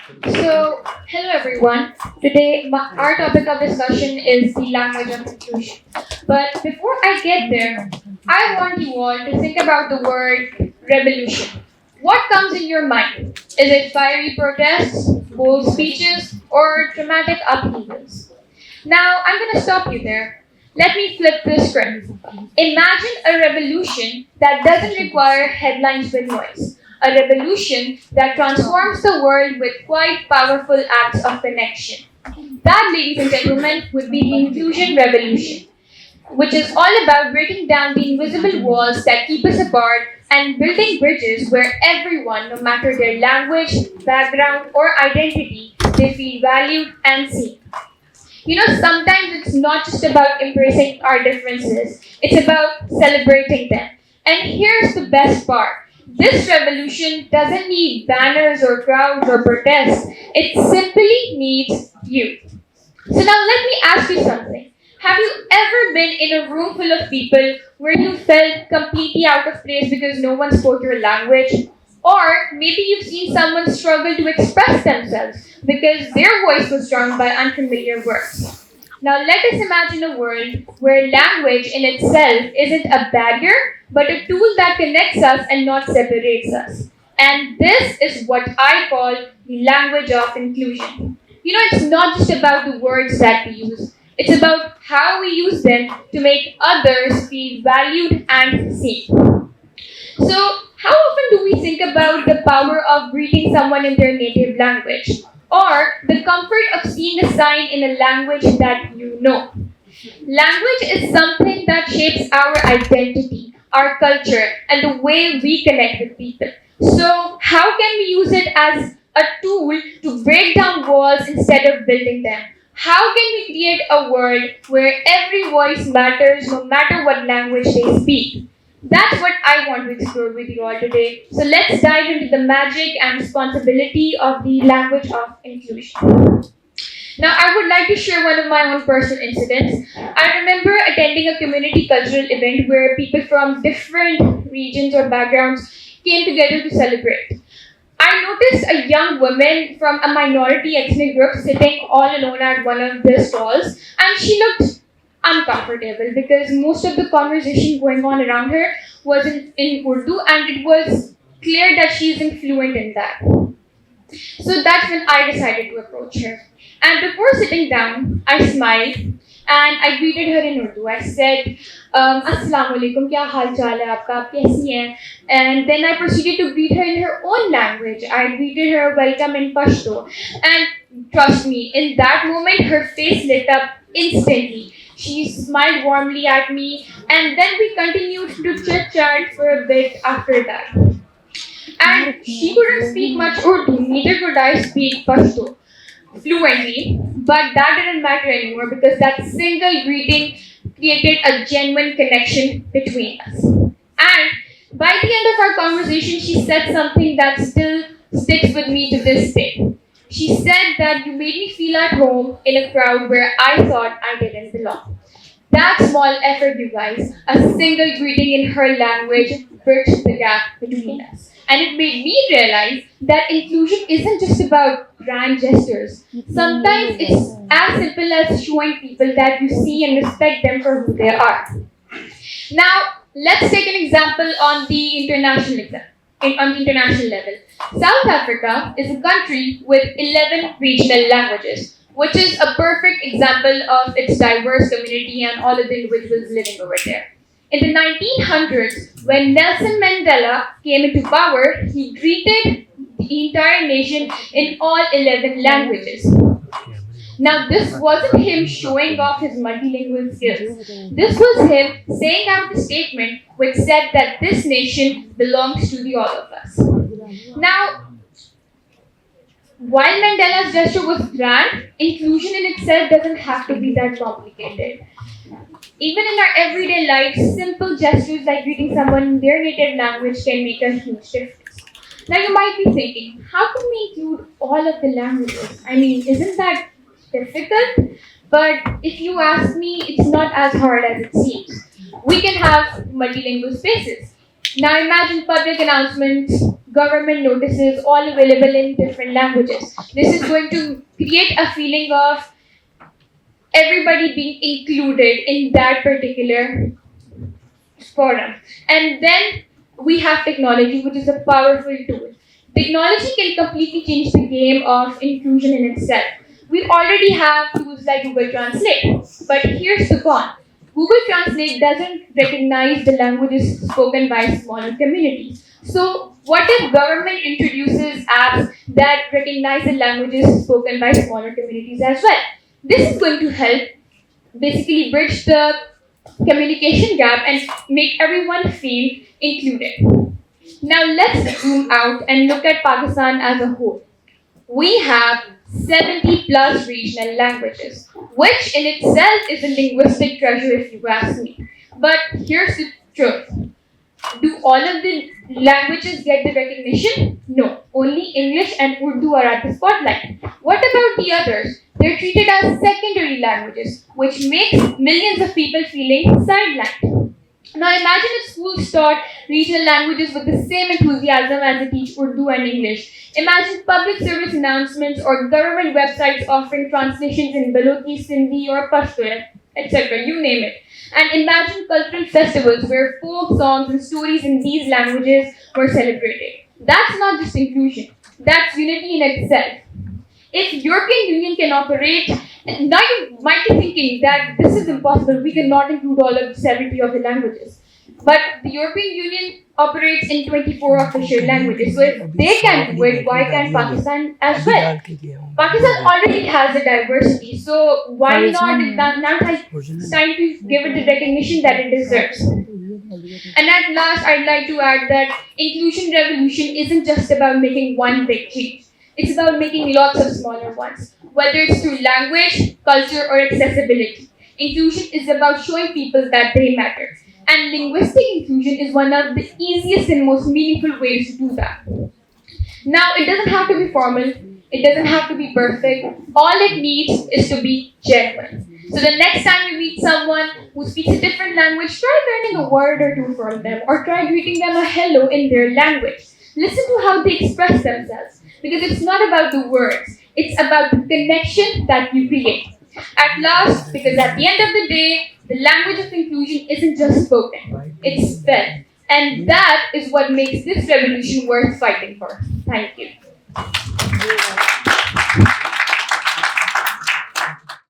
Hello everyone. Today, our topic of discussion is the language of inclusion. But before I get there, I want you all to think about the word revolution. What comes in your mind? Is it fiery protests, bold speeches, or dramatic upheavals? Now, I'm going to stop you there. Let me flip the script. Imagine a revolution that doesn't require headlines with noise. A revolution that transforms the world with quite powerful acts of connection. That, ladies and gentlemen, would be the inclusion revolution, which is all about breaking down the invisible walls that keep us apart and building bridges where everyone, no matter their language, background, or identity, they feel valued and seen. Sometimes it's not just about embracing our differences, it's about celebrating them. And here's the best part, this revolution doesn't need banners or crowds or protests, it simply needs you. So now let me ask you something. Have you ever been in a room full of people where you felt completely out of place because no one spoke your language? Or maybe you've seen someone struggle to express themselves because their voice was drowned by unfamiliar words. Now let us imagine a world where language in itself isn't a barrier, but a tool that connects us and not separates us. And this is what I call the language of inclusion. It's not just about the words that we use, it's about how we use them to make others feel valued and seen. So, how often do we think about the power of greeting someone in their native language? Or the comfort of seeing a sign in a language that you know? Language is something that shapes our identity, our culture, and the way we connect with people. So, how can we use it as a tool to break down walls instead of building them? How can we create a world where every voice matters no matter what language they speak? That's what I want to explore with you all today. So let's dive into the magic and responsibility of the language of inclusion. Now, I would like to share one of my own personal incidents. I remember attending a community cultural event where people from different regions or backgrounds came together to celebrate. I noticed a young woman from a minority ethnic group sitting all alone at one of the stalls, and she looked uncomfortable because most of the conversation going on around her was in Urdu, and it was clear that she isn't fluent in that. So that's when I decided to approach her. And before sitting down, I smiled and I greeted her in Urdu. I said, Assalamu alaikum, kya hal chal hai aapka, aap kaisi hain? And then I proceeded to greet her in her own language. I greeted her welcome in Pashto. And trust me, in that moment, her face lit up instantly. She smiled warmly at me, and then we continued to chit chat for a bit after that. And she couldn't speak much Urdu, neither could I speak Pashto fluently, but that didn't matter anymore because that single greeting created a genuine connection between us. And by the end of our conversation, she said something that still sticks with me to this day. She said that you made me feel at home in a crowd where I thought I didn't belong. That small effort, you guys, a single greeting in her language, bridged the gap between us. And it made me realize that inclusion isn't just about grand gestures. Sometimes it's as simple as showing people that you see and respect them for who they are. Now, let's take an example on the on the international level. South Africa is a country with 11 regional languages, which is a perfect example of its diverse community and all of the individuals living over there. In the 1900s, when Nelson Mandela came into power, he greeted the entire nation in all 11 languages. Now, this wasn't him showing off his multilingual skills. This was him saying out the statement which said that this nation belongs to the all of us. Now, while Mandela's gesture was grand, inclusion in itself doesn't have to be that complicated. Even in our everyday life, simple gestures like greeting someone in their native language can make a huge difference. Now, you might be thinking, how can we include all of the languages? I mean, isn't that difficult? But if you ask me, it's not as hard as it seems. We can have multilingual spaces. Now, imagine public announcements government notices, all available in different languages. This is going to create a feeling of everybody being included in that particular forum. And then we have technology, which is a powerful tool. Technology can completely change the game of inclusion in itself. We already have tools like Google Translate, but here's the con. Google Translate doesn't recognize the languages spoken by smaller communities. So, what if government introduces apps that recognize the languages spoken by smaller communities as well? This is going to help basically bridge the communication gap and make everyone feel included. Now let's zoom out and look at Pakistan as a whole. We have 70 plus regional languages, which in itself is a linguistic treasure if you ask me. But here's the truth. Do all of the languages get the recognition? No. Only English and Urdu are at the spotlight. What about the others? They're treated as secondary languages, which makes millions of people feeling sidelined. Now imagine if schools taught regional languages with the same enthusiasm as they teach Urdu and English. Imagine public service announcements or government websites offering translations in Balochi, Sindhi or Pashto, etc. You name it. And imagine cultural festivals where folk songs and stories in these languages were celebrated. That's not just inclusion, that's unity in itself. If European Union can operate, now you might be thinking that this is impossible, we cannot include all of the 70 of the languages. But the European Union operates in 24 official languages. So if they can do it, why can't Pakistan as well? Pakistan already has a diversity, so why not now it's time to give it the recognition that it deserves. And at last, I'd like to add that inclusion revolution isn't just about making one big change. It's about making lots of smaller ones, whether it's through language, culture, or accessibility. Inclusion is about showing people that they matter. And linguistic inclusion is one of the easiest and most meaningful ways to do that. Now, it doesn't have to be formal, it doesn't have to be perfect. All it needs is to be genuine. So the next time you meet someone who speaks a different language, try learning a word or two from them, or try greeting them a hello in their language. Listen to how they express themselves, because it's not about the words, it's about the connection that you create. At last, because at the end of the day, the language of inclusion isn't just spoken, it's felt. And that is what makes this revolution worth fighting for. Thank you.